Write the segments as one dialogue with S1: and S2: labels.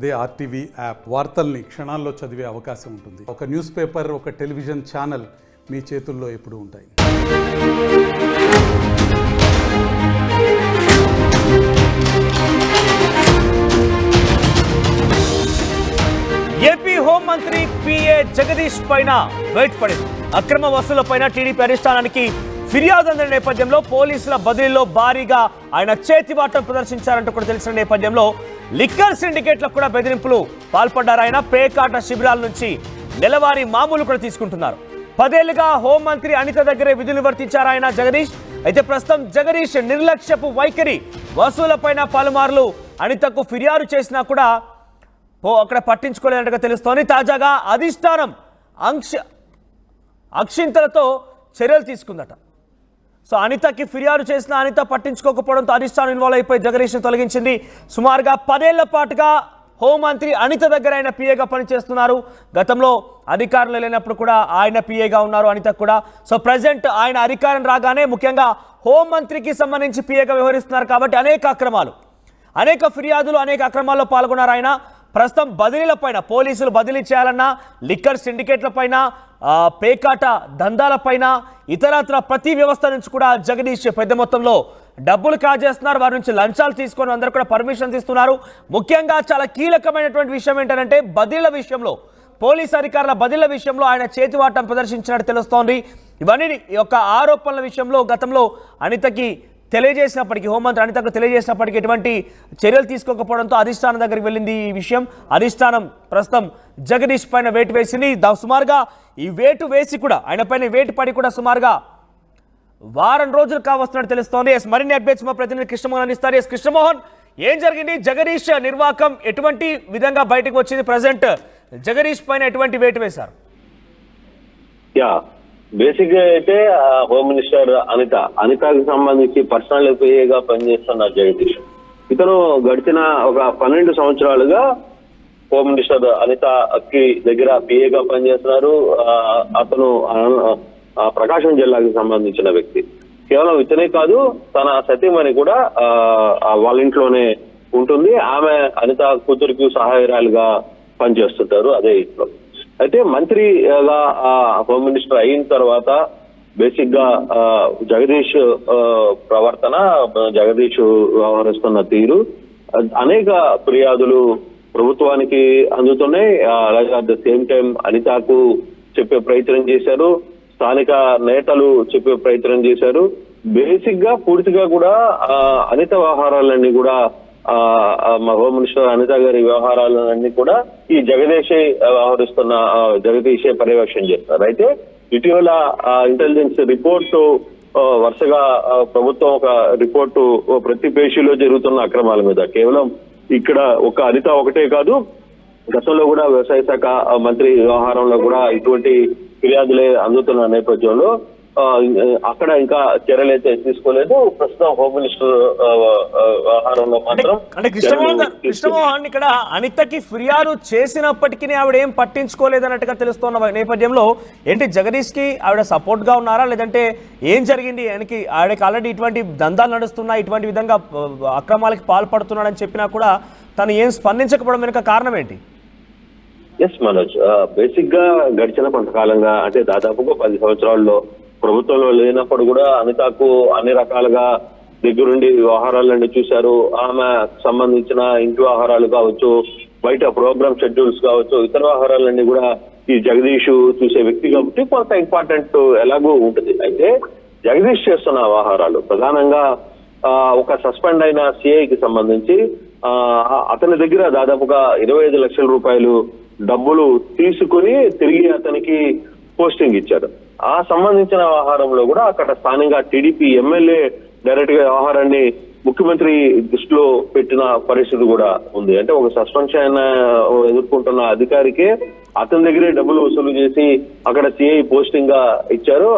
S1: అదే RTV app వార్తల్ని క్షణాల్లో చదివే అవకాశం ఉంటుంది. ఒక న్యూస్ పేపర్, ఒక టెలివిజన్ ఛానల్ మీ చేతుల్లో ఎప్పుడూ ఉంటాయి.
S2: ఏపీ హోంమంత్రి పిఏ జగదీష్ పైన వెయిట్ పడింది. అక్రమ వసూళ్ల పైన టీడీపీ అధిష్టానానికి ఫిర్యాదు అందిన నేపథ్యంలో పోలీసుల బదిలీలో భారీగా ఆయన చేతివాటం ప్రదర్శించారంటూ కూడా తెలిసిన నేపథ్యంలో లిక్కర్ సిండికేట్లకు కూడా బెదిరింపులు పాల్పడ్డారు. ఆయన పేకాట శిబిరాల నుంచి నెలవారీ మామూలు కూడా తీసుకుంటున్నారు. 10 ఏళ్లుగా హోంమంత్రి అనిత దగ్గరే విధులు వర్తించారు ఆయన జగదీష్. అయితే ప్రస్తుతం జగదీష్ నిర్లక్ష్యపు వైఖరి, వసూళ్లపైన పలుమార్లు అనితకు ఫిర్యాదు చేసినా కూడా అక్కడ పట్టించుకోలేనట్టుగా తెలుస్తోంది. తాజాగా అధిష్టానం అక్షింతలతో చర్యలు తీసుకుందట. సో అనితకి ఫిర్యాదు చేసిన అనిత పట్టించుకోకపోవడంతో అధిష్టానం ఇన్వాల్వ్ అయిపోయి జగదీష్ను తొలగించింది. సుమారుగా 10 ఏళ్ల పాటుగా హోంమంత్రి అనిత దగ్గర ఆయన పిఏగా పనిచేస్తున్నారు. గతంలో అధికారులు లేనప్పుడు కూడా ఆయన పిఏగా ఉన్నారు అనిత కూడా. సో ప్రజెంట్ ఆయన అధికారం రాగానే ముఖ్యంగా హోంమంత్రికి సంబంధించి పిఏగా వ్యవహరిస్తున్నారు కాబట్టి అనేక ఫిర్యాదులు, అనేక అక్రమాల్లో పాల్గొన్నారు ఆయన. ప్రస్తుతం బదిలీలపైన, పోలీసులు బదిలీ చేయాలన్నా, లిక్కర్ సిండికేట్లపైన, పేకాట దందాలపైన, ఇతరత్ర ప్రతి వ్యవస్థ నుంచి కూడా జగదీష్ పెద్ద మొత్తంలో డబ్బులు కాజేస్తున్నారు. వారి నుంచి లంచాలు తీసుకొని అందరూ కూడా పర్మిషన్స్ ఇస్తున్నారు. ముఖ్యంగా చాలా కీలకమైనటువంటి విషయం ఏంటంటే బదిలీల విషయంలో, పోలీసు అధికారుల బదిలీల విషయంలో ఆయన చేతివాటం ప్రదర్శించినట్టు తెలుస్తోంది. ఇవన్నీ యొక్క ఆరోపణల విషయంలో గతంలో అనితకి తెలియజేసినప్పటికీ, హోంమంత్రి అనితకు తెలియజేసినప్పటికీ ఎటువంటి చర్యలు తీసుకోకపోవడంతో అధిష్టానం దగ్గరికి వెళ్ళింది ఈ విషయం. అధిష్టానం ప్రస్తుతం జగదీష్ పైన వేటు వేసింది. సుమారుగా ఈ వేటు వేసి కూడా, ఆయన పైన వేటు పడి కూడా సుమారుగా వారం రోజులు కావస్తున్నట్టు తెలుస్తోంది. మరిన్ని అప్డేట్స్ మా ప్రతినిధి కృష్ణమోహన్ అందిస్తారు. కృష్ణమోహన్, ఏం జరిగింది? జగదీష్ నిర్వాకం ఎటువంటి విధంగా బయటకు వచ్చింది? ప్రజెంట్ జగదీష్ పైన ఎటువంటి వేటు వేశారు?
S3: బేసిక్ గా అయితే హోమ్ మినిస్టర్ అనితకు సంబంధించి పర్సనల్ ఎఫ్ఐఏగా పనిచేస్తున్న జగదీష్, ఇతను గడిచిన ఒక 12 సంవత్సరాలుగా హోమ్ మినిస్టర్ అనితకి దగ్గర పిఏగా పనిచేస్తున్నారు. అతను ప్రకాశం జిల్లాకి సంబంధించిన వ్యక్తి. కేవలం ఇతనే కాదు, తన సతీమణి కూడా వాళ్ళ ఇంట్లోనే ఉంటుంది. ఆమె అనిత కూతురికి సహాయరాలుగా పనిచేస్తుంటారు అదే ఇంట్లో. అయితే మంత్రిగా హోమ్ మినిస్టర్ అయిన తర్వాత బేసిక్ గా జగదీష్ ప్రవర్తన, జగదీష్ వ్యవహరిస్తున్న తీరు, అనేక ఫిర్యాదులు ప్రభుత్వానికి అందుతున్నాయి. అలాగే అట్ ద సేమ్ టైం అనితకు చెప్పే ప్రయత్నం చేశారు, స్థానిక నేతలు చెప్పే ప్రయత్నం చేశారు. బేసిక్ గా పూర్తిగా కూడా అనిత వ్యవహారాలన్నీ కూడా, హోమ్ మినిస్టర్ అనిత గారి వ్యవహారాలన్నీ కూడా ఈ జగదీషే వ్యవహరిస్తున్న, జగదీషే పర్యవేక్షణ చేస్తారు. అయితే ఇటీవల ఇంటెలిజెన్స్ రిపోర్టు వరుసగా ప్రభుత్వం ఒక రిపోర్టు ప్రతి పేషీలో జరుగుతున్న అక్రమాల మీద, కేవలం ఇక్కడ ఒక అనిత ఒకటే కాదు, గతంలో కూడా వ్యవసాయ శాఖ మంత్రి వ్యవహారంలో కూడా ఇటువంటి ఫిర్యాదులే అందుతున్న నేపథ్యంలో అక్కడ ఇంకా చర్యలు అయితే తీసుకోలేదు. ప్రస్తుతం హోమ్ మినిస్టర్ వ్యవహారంలో మాత్రం
S2: అంటే కృష్ణమోహన్ ఇక్కడ అనితకి ఫిర్యాదు చేసినప్పటికీ ఆవిడ ఏం పట్టించుకోలేదన్నట్టుగా తెలుస్తున్న నేపథ్యంలో ఏంటి, జగదీష్ కి ఆవిడ సపోర్ట్ గా ఉన్నారా, లేదంటే ఏం జరిగింది? ఆవిడకి ఆల్రెడీ ఇటువంటి దందాలు నడుస్తున్నాయి, ఇటువంటి విధంగా అక్రమాలకి పాల్పడుతున్నాడని చెప్పినా కూడా తను ఏం స్పందించకపోవడం వెనుక కారణం ఏంటి?
S3: ఎస్ మనోజ్, బేసిక్ గా గడిచిన కొంతకాలంగా, అంటే దాదాపుగా 10 సంవత్సరాల్లో ప్రభుత్వంలో లేనప్పుడు కూడా అనితకు అన్ని రకాలుగా దగ్గరుండి వ్యవహారాలన్నీ చూశారు. ఆమె సంబంధించిన ఇంటి వ్యవహారాలు కావచ్చు, బయట ప్రోగ్రామ్ షెడ్యూల్స్ కావచ్చు, ఇతర వ్యవహారాలన్నీ కూడా ఈ జగదీష్ చూసే వ్యక్తి కాబట్టి కొంత ఇంపార్టెంట్ ఎలాగూ ఉంటుంది. అయితే జగదీష్ చేస్తున్న వ్యవహారాలు ప్రధానంగా ఒక సస్పెండ్ అయిన సిఐకి సంబంధించి అతని దగ్గర దాదాపుగా 25 లక్షల రూపాయలు డబ్బులు తీసుకుని తిరిగి అతనికి పోస్టింగ్ ఇచ్చారు. ఆ సంబంధించిన వ్యవహారంలో కూడా అక్కడ స్థానికంగా టీడీపీ ఎమ్మెల్యే డైరెక్ట్ గా వ్యవహారాన్ని ముఖ్యమంత్రి దృష్టిలో పెట్టిన పరిస్థితి కూడా ఉంది. అంటే ఒక సస్పెన్షన్ ఎదుర్కొంటున్న అధికారికే అతని దగ్గరే డబ్బులు వసూలు చేసి అక్కడ సిఐ పోస్టింగ్ గా ఇచ్చారు.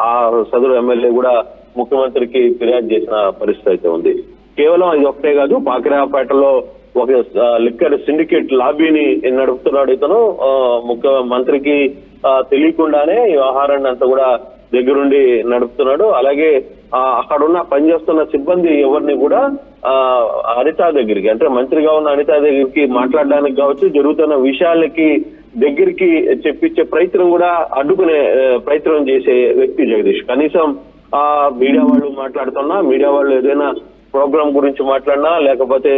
S3: ఆ సదరు ఎమ్మెల్యే కూడా ముఖ్యమంత్రికి ఫిర్యాదు చేసిన పరిస్థితి అయితే ఉంది. కేవలం ఇది ఒకటే కాదు, పాకిరాపేటలో ఒక లిక్కర్ సిండికేట్ లాబీని నడుపుతున్నాడు ఇతను. ముఖ్యమంత్రికి తెలియకుండానే ఈ వ్యవహారాన్ని అంతా కూడా దగ్గరుండి నడుపుతున్నాడు. అలాగే అక్కడ ఉన్న పనిచేస్తున్న సిబ్బంది ఎవరిని కూడా అనిత దగ్గరికి, అంటే మంత్రిగా ఉన్న అనిత దగ్గరికి మాట్లాడడానికి కావచ్చు, జరుగుతున్న విషయాలకి దగ్గరికి చెప్పించే ప్రయత్నం కూడా అడ్డుకునే ప్రయత్నం చేసే వ్యక్తి జగదీష్. కనీసం మీడియా వాళ్ళు మాట్లాడుతున్నా, మీడియా వాళ్ళు ఏదైనా ప్రోగ్రామ్ గురించి మాట్లాడినా, లేకపోతే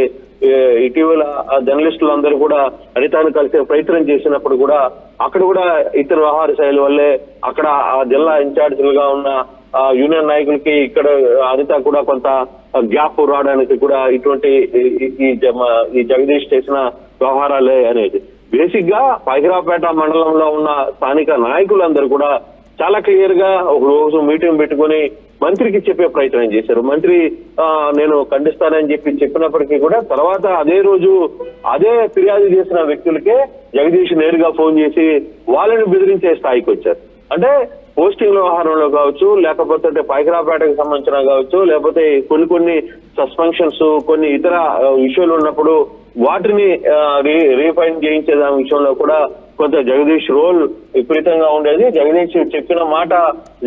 S3: ఇటీవల జర్నలిస్టులు అందరూ కూడా అనితాను కలిసే ప్రయత్నం చేసినప్పుడు కూడా అక్కడ కూడా ఇతర వ్యవహార శైలి వల్లే అక్కడ జిల్లా ఇన్ఛార్జీలుగా ఉన్న యూనియన్ నాయకులకి ఇక్కడ అనిత కూడా కొంత గ్యాప్ రావడానికి కూడా ఇటువంటి ఈ జగదీష్ చేసిన వ్యవహారాలే అనేది. బేసిక్ గా పైకిరావుపేట మండలంలో ఉన్న స్థానిక నాయకులందరూ కూడా చాలా క్లియర్ గా ఒక రోజు మీటింగ్ పెట్టుకుని మంత్రికి చెప్పే ప్రయత్నం చేశారు. మంత్రి నేను ఖండిస్తానని చెప్పినప్పటికీ కూడా తర్వాత అదే రోజు అదే ఫిర్యాదు చేసిన వ్యక్తులకే జగదీష్ నేరుగా ఫోన్ చేసి వాళ్ళని బెదిరించే స్థాయికి వచ్చారు. అంటే పోస్టింగ్ వ్యవహారంలో కావచ్చు, లేకపోతే పైకిరావుపేటకు సంబంధించిన కావచ్చు, లేకపోతే కొన్ని సస్పెన్షన్స్, కొన్ని ఇతర ఇష్యూలు ఉన్నప్పుడు వాటిని రీఫైన్ చేయించే దాని విషయంలో కూడా కొంత జగదీష్ రోల్ విపరీతంగా ఉండేది. జగదీష్ చెప్పిన మాట,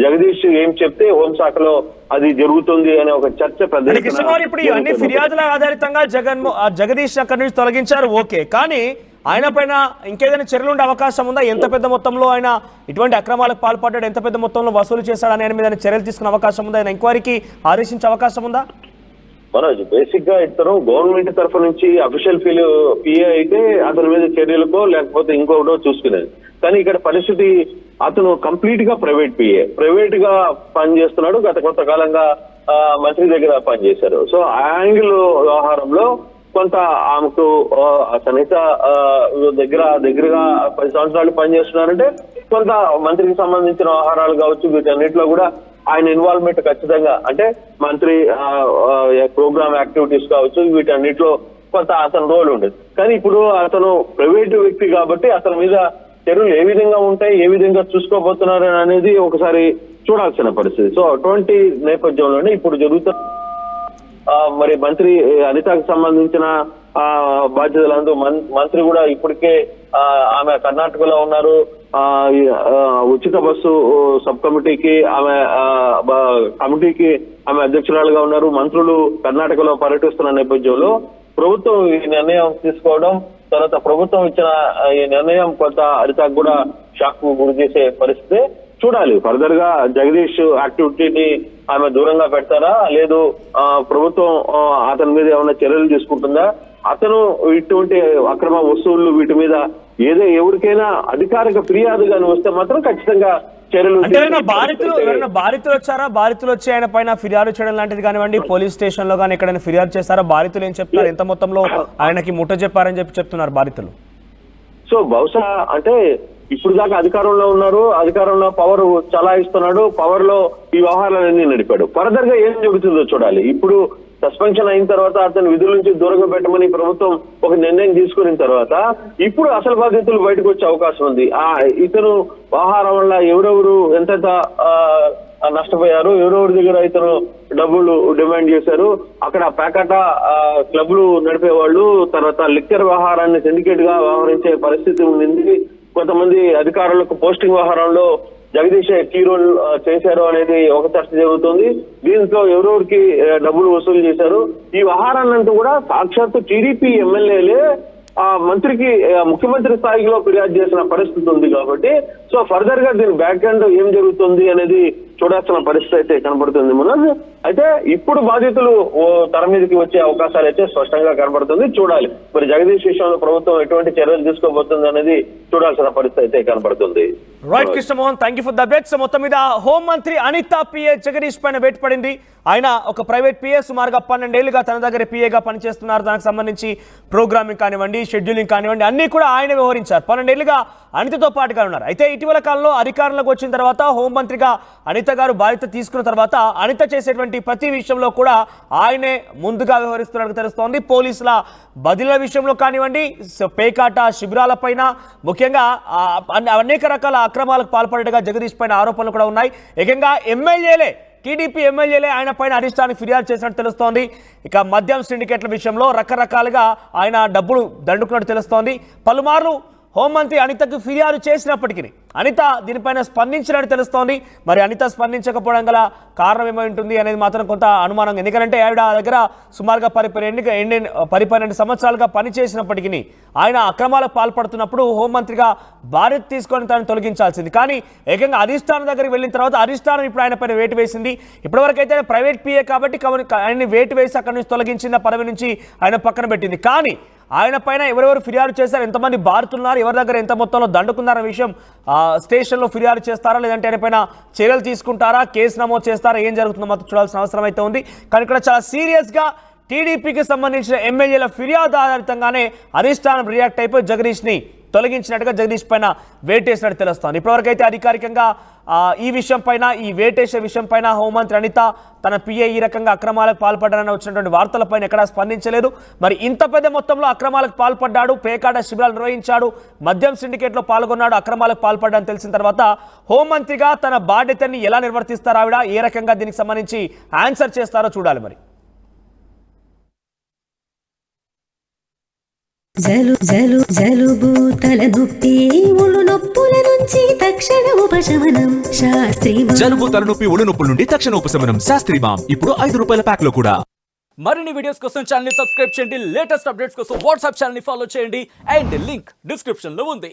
S3: జగదీష్ ఏం చెప్తే హోంశాఖలో అది జరుగుతుంది అనే ఒక చర్చ పెద్ద.
S2: ఇప్పుడు అన్ని ఫిర్యాదుల ఆధారితంగా జగదీష్ అక్కడి నుంచి తొలగించారు, ఓకే. కానీ ఆయన పైన ఇంకేదైనా చర్యలు ఉండే అవకాశం ఉందా? ఎంత పెద్ద మొత్తంలో ఆయన ఇటువంటి అక్రమాలకు పాల్పడ్డాడు, ఎంత పెద్ద మొత్తంలో వసూలు చేశాడు అనే మీద చర్యలు తీసుకునే అవకాశం ఉందా? ఆయన ఎంక్వైరీకి ఆదేశించే అవకాశం ఉందా?
S3: మనోజ్, బేసిక్ గా ఇతను గవర్నమెంట్ తరఫు నుంచి అఫీషియల్ పిఏ అయితే అతని మీద చర్యలకో లేకపోతే ఇంకొకటో చూసుకునేది. కానీ ఇక్కడ పరిస్థితి అతను కంప్లీట్ గా ప్రైవేట్ గా పనిచేస్తున్నాడు. గత కొంతకాలంగా మంత్రి దగ్గర పనిచేశారు. సో ఆ యాంగిల్ వ్యవహారంలో కొంత ఆమెకు అనిత దగ్గరగా 10 సంవత్సరాలు పనిచేస్తున్నారంటే కొంత మంత్రికి సంబంధించిన వ్యవహారాలు కావచ్చు, వీటన్నిటిలో కూడా ఆయన ఇన్వాల్వ్మెంట్ ఖచ్చితంగా, అంటే మంత్రి ప్రోగ్రామ్ యాక్టివిటీస్ కావచ్చు, వీటన్నిటిలో కొంత అతని రోల్ ఉండేది. కానీ ఇప్పుడు అతను ప్రైవేటు వ్యక్తి కాబట్టి అతని మీద చర్యలు ఏ విధంగా ఉంటాయి, ఏ విధంగా చూసుకోబోతున్నారు అనేది ఒకసారి చూడాల్సిన పరిస్థితి. సో అటువంటి నేపథ్యంలోనే ఇప్పుడు జరుగుతున్న మరి మంత్రి అనితకు సంబంధించిన బాధ్యతలందు మంత్రి కూడా ఇప్పటికే ఆమె కర్ణాటకలో ఉన్నారు. ఉచిత బస్సు సబ్ కమిటీకి ఆమె అధ్యక్షురాలుగా ఉన్నారు. మంత్రులు కర్ణాటకలో పర్యటిస్తున్న నేపథ్యంలో ప్రభుత్వం ఈ నిర్ణయం తీసుకోవడం, తర్వాత ప్రభుత్వం ఇచ్చిన ఈ నిర్ణయం కొంత అనితకు కూడా షాక్ కు గురి చేసే పరిస్థితి. చూడాలి ఫర్దర్ గా జగదీష్ యాక్టివిటీని ఆమె దూరంగా పెడతారా, లేదు ప్రభుత్వం అతని మీద ఏమైనా చర్యలు తీసుకుంటుందా, అతను ఇటువంటి అక్రమ వస్తువులు వీటి మీద ఎవరికైనా అధికారిక ఫిర్యాదు కానీ వస్తే మాత్రం ఖచ్చితంగా చర్యలు.
S2: బాధితులు వచ్చారా? బాధితులు వచ్చి ఆయన పైన ఫిర్యాదు చేయడం లాంటిది కానివ్వండి, పోలీస్ స్టేషన్ లో కానీ ఎక్కడైనా ఫిర్యాదు చేస్తారా? బాధితులు ఏం చెప్తారు? ఎంత మొత్తంలో ఆయనకి ముట్ట చెప్పారని చెప్తున్నారు బాధితులు?
S3: సో బహుశా అంటే ఇప్పుడు దాకా అధికారంలో ఉన్నారు, అధికారంలో పవర్ చలాయిస్తున్నాడు, పవర్ లో ఈ వ్యవహారాలన్నీ నడిపాడు. ఫర్దర్ గా ఏం జరుగుతుందో చూడాలి. ఇప్పుడు సస్పెన్షన్ అయిన తర్వాత అతను విధుల నుంచి దూరంగా పెట్టమని ప్రభుత్వం ఒక నిర్ణయం తీసుకున్న తర్వాత ఇప్పుడు అసలు బాధితులు బయటకు వచ్చే అవకాశం ఉంది. ఇతను వ్యవహారం వల్ల ఎవరెవరు ఎంతెంత నష్టపోయారు, ఎవరెవరి దగ్గర ఇతను డబ్బులు డిమాండ్ చేశారు, అక్కడ ప్యాకట క్లబ్లు నడిపే వాళ్ళు, తర్వాత లిక్కర్ వ్యవహారాన్ని సిండికేట్ గా వ్యవహరించే పరిస్థితి ఉండింది. కొంతమంది అధికారులకు పోస్టింగ్ వ్యవహారంలో జగదీష్ కీ రోల్ చేశారు అనేది ఒక చర్చ జరుగుతుంది. దీంట్లో ఎవరెవరికి డబ్బులు వసూలు చేశారు, ఈ వ్యవహారాన్నంటూ కూడా సాక్షాత్తు టీడీపీ ఎమ్మెల్యేలే మంత్రికి ముఖ్యమంత్రి స్థాయిలో ఫిర్యాదు చేసిన పరిస్థితి ఉంది. కాబట్టి సో ఫర్దర్ గా దీని బ్యాక్ ఎండ్ ఏం జరుగుతుంది అనేది చూడాల్సిన పరిస్థితి అయితే కనబడుతుంది మనోజ్. అయితే ఇప్పుడు బాధితులు తెర మీదకి వచ్చే అవకాశాలు అయితే స్పష్టంగా కనబడుతుంది. చూడాలి మరి జగదీష్ విషయంలో ప్రభుత్వం ఎటువంటి చర్యలు తీసుకోబోతుంది అనేది చూడాల్సిన పరిస్థితి అయితే కనబడుతుంది.
S2: Right Krishnamohan, thank you for the updates. మొత్తం మీద హోంమంత్రి అనిత పిఏ జగదీష్ పైన వేటు పడింది. ఆయన ఒక ప్రైవేట్ పిఏ, సుమారుగా 12 ఏళ్లుగా తన దగ్గర పిఏగా పనిచేస్తున్నారు. దానికి సంబంధించి ప్రోగ్రామింగ్ కానివ్వండి, షెడ్యూలింగ్ కానివ్వండి, అన్ని కూడా ఆయన వ్యవహరించారు. 12 ఏళ్లుగా అనితతో పాటుగా ఉన్నారు. అయితే ఇటీవల కాలంలో అధికారంలోకి వచ్చిన తర్వాత హోంమంత్రిగా అనిత గారు బాధ్యత తీసుకున్న తర్వాత అనిత చేసేటువంటి ప్రతి విషయంలో కూడా ఆయనే ముందుగా వ్యవహరిస్తున్నట్టు తెలుస్తోంది. పోలీసుల బదిలీల విషయంలో కానివ్వండి, పేకాట శిబిరాల పైన, ముఖ్యంగా అనేక రకాల అక్రమాలకు పాల్పడేట్టుగా జగదీష్ పైన ఆరోపణలు కూడా ఉన్నాయి. ఏకంగా టీడీపీ ఎమ్మెల్యేలే ఆయన పైన అరిష్టానికి ఫిర్యాదు చేసినట్టు తెలుస్తోంది. ఇక మద్యం సిండికేట్ల విషయంలో రకరకాలుగా ఆయన డబ్బులు దండుకున్నట్టు తెలుస్తోంది. పలుమార్లు హోంమంత్రి అనితకు ఫిర్యాదు చేసినప్పటికీ అనిత దీనిపైన స్పందించినట్టు తెలుస్తోంది. మరి అనిత స్పందించకపోవడం గల కారణం ఏమై ఉంటుంది అనేది మాత్రం కొంత అనుమానం. ఎందుకంటే ఆవిడ దగ్గర సుమారుగా 12 సంవత్సరాలుగా పనిచేసినప్పటికీ ఆయన అక్రమాలకు పాల్పడుతున్నప్పుడు హోంమంత్రిగా బాధ్యత తీసుకొని తనను తొలగించాల్సింది. కానీ ఏకంగా అధిష్టానం దగ్గరికి వెళ్ళిన తర్వాత అధిష్టానం ఇప్పుడు ఆయన పైన వేటు వేసింది. ఇప్పటివరకు అయితే ప్రైవేట్ పిఏ కాబట్టి ఆయన్ని వేటు వేసి అక్కడి నుంచి తొలగించిన పదవి నుంచి ఆయన పక్కన పెట్టింది. కానీ ఆయన పైన ఎవరెవరు ఫిర్యాదు చేశారు, ఎంతమంది బారుతున్నారు, ఎవరి దగ్గర ఎంత మొత్తంలో దండుకున్నారన్న విషయం స్టేషన్లో ఫిర్యాదు చేస్తారా, లేదంటే ఆయన పైన చర్యలు తీసుకుంటారా, కేసు నమోదు చేస్తారా, ఏం జరుగుతుందో మాత్రం చూడాల్సిన అవసరం అయితే ఉంది. కానీ ఇక్కడ చాలా సీరియస్గా టీడీపీకి సంబంధించిన ఎమ్మెల్యేల ఫిర్యాదు ఆధారితంగానే అధిష్టానం రియాక్ట్ అయిపోయి జగదీష్ని తొలగించినట్టుగా జగదీష్ పైన వేటేసినట్టు తెలుస్తోంది. ఇప్పటివరకు అయితే అధికారికంగా ఈ విషయం పైన, ఈ వేటేసే విషయం పైన హోంమంత్రి అనిత తన పిఏ ఈ రకంగా అక్రమాలకు పాల్పడ్డారని వచ్చినటువంటి వార్తలపైన ఎక్కడా స్పందించలేదు. మరి ఇంత పెద్ద మొత్తంలో అక్రమాలకు పాల్పడ్డాడు, పేకాట శిబిరాలు నిర్వహించాడు, మద్యం సిండికేట్లో పాల్గొన్నాడు, అక్రమాలకు పాల్పడ్డాడని తెలిసిన తర్వాత హోంమంత్రిగా తన బాధ్యతని ఎలా నిర్వర్తిస్తారో ఆవిడ, ఏ రకంగా దీనికి సంబంధించి ఆన్సర్ చేస్తారో చూడాలి. మరి
S4: జలుబు తలనొప్పి ఒళ్ళు నొప్పుల నుంచి తక్షణ ఉపశమనం శాస్త్రీ
S5: జలుబు తలనొప్పి ఒళ్ళు నొప్పుల నుండి తక్షణ ఉపశమనం శాస్త్రీ బామ్ ఇప్పుడు ₹5 ప్యాక్ లో కూడా.
S6: మరిన్ని వీడియోస్ కోసం ఛానల్ ని సబ్స్క్రైబ్ చేయండి, లేటెస్ట్ అప్డేట్స్ కోసం వాట్సాప్ ఛానల్ ని ఫాలో చేయండి అండ్ లింక్ డిస్క్రిప్షన్ లో ఉంది.